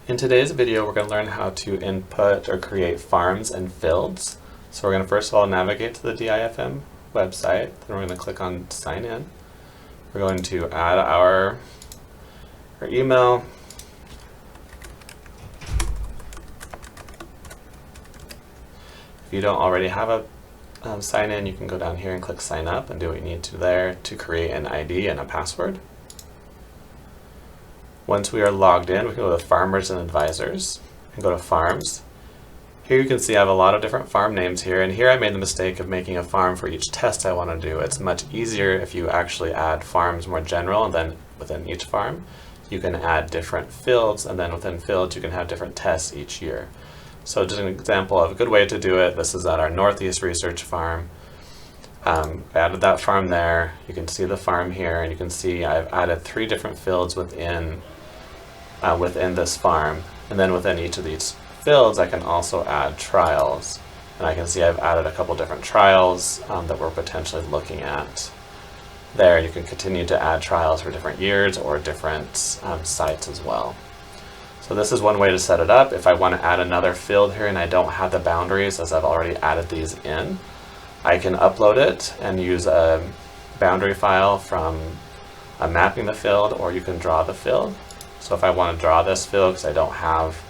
In today's video, we're going to learn how to input or create farms and fields. So we're going to first of all navigate to the DIFM website, then we're going to click on sign in. We're going to add our email. If you don't already have a sign in, you can go down here and click sign up and do what you need to there to create an ID and a password. Once we are logged in, we can go to Farmers and Advisors and go to Farms. Here you can see I have a lot of different farm names here, and here I made the mistake of making a farm for each test I want to do. It's much easier if you actually add farms more general, and then within each farm you can add different fields, and then within fields you can have different tests each year. So just an example of a good way to do it, this is at our Northeast Research Farm. I added that farm there. You can see the farm here, and you can see I've added 3 different fields within this farm, and then within each of these fields I can also add trials, and I can see I've added a couple different trials that we're potentially looking at. There you can continue to add trials for different years or different sites as well. So this is one way to set it up. If I want to add another field here and I don't have the boundaries as I've already added these in, I can upload it and use a boundary file from mapping the field, or you can draw the field. So if I want to draw this field because I don't have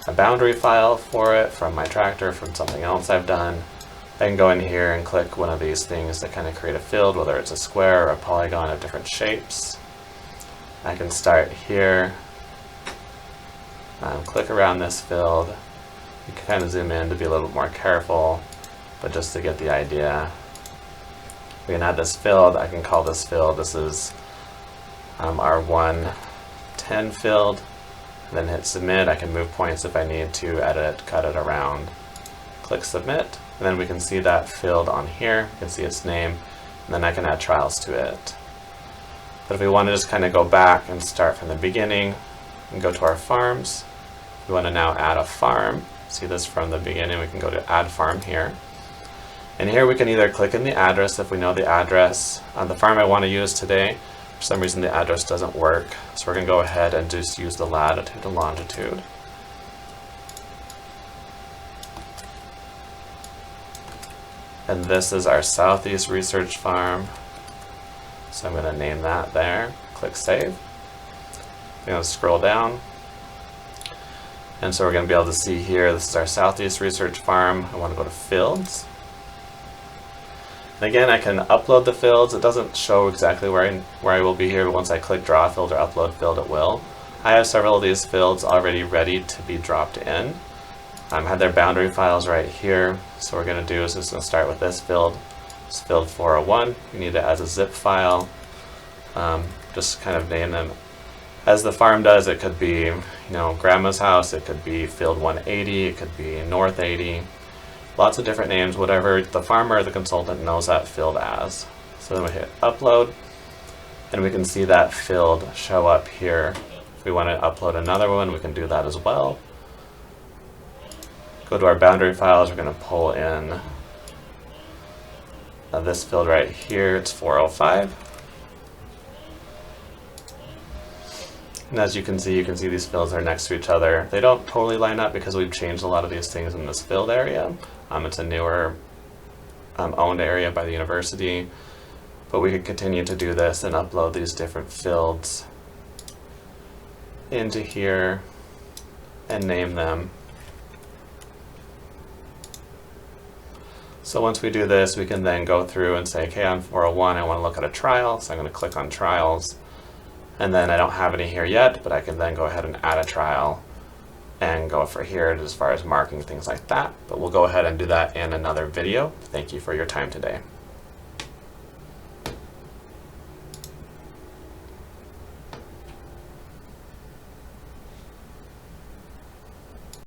a boundary file for it from my tractor, from something else I've done, I can go in here and click one of these things to kind of create a field, whether it's a square or a polygon of different shapes. I can start here, click around this field. You can kind of zoom in to be a little bit more careful, but just to get the idea. We can add this field. I can call this field, this is our 110 field, and then hit submit. I can move points if I need to, edit, cut it around. Click submit, and then we can see that field on here. You can see its name, and then I can add trials to it. But if we want to just kind of go back and start from the beginning and go to our farms, we want to now add a farm. See this from the beginning, we can go to add farm here. And here we can either click in the address if we know the address. On the farm I want to use today, for some reason the address doesn't work, so we're going to go ahead and just use the latitude and longitude. And this is our Southeast Research Farm, so I'm going to name that there. Click save. I'm going to scroll down, and so we're going to be able to see here, this is our Southeast Research Farm. I want to go to fields. And again, I can upload the fields. It doesn't show exactly where I will be here, but once I click draw field or upload field, it will. I have several of these fields already ready to be dropped in. I have their boundary files right here. So what we're going to do is just going to start with this field. It's field 401. We need it as a zip file. Just kind of name them as the farm does. It could be, grandma's house. It could be field 180. It could be north 80. Lots of different names, whatever the farmer or the consultant knows that field as. So then we hit upload, and we can see that field show up here. If we want to upload another one, we can do that as well. Go to our boundary files, we're going to pull in this field right here, it's 405. And as you can see these fields are next to each other. They don't totally line up because we've changed a lot of these things in this field area. It's a newer owned area by the university, but we could continue to do this and upload these different fields into here and name them. So once we do this, we can then go through and say, okay, on 401 I want to look at a trial, so I'm going to click on trials. And then I don't have any here yet, but I can then go ahead and add a trial and go for here as far as marking things like that. But we'll go ahead and do that in another video. Thank you for your time today.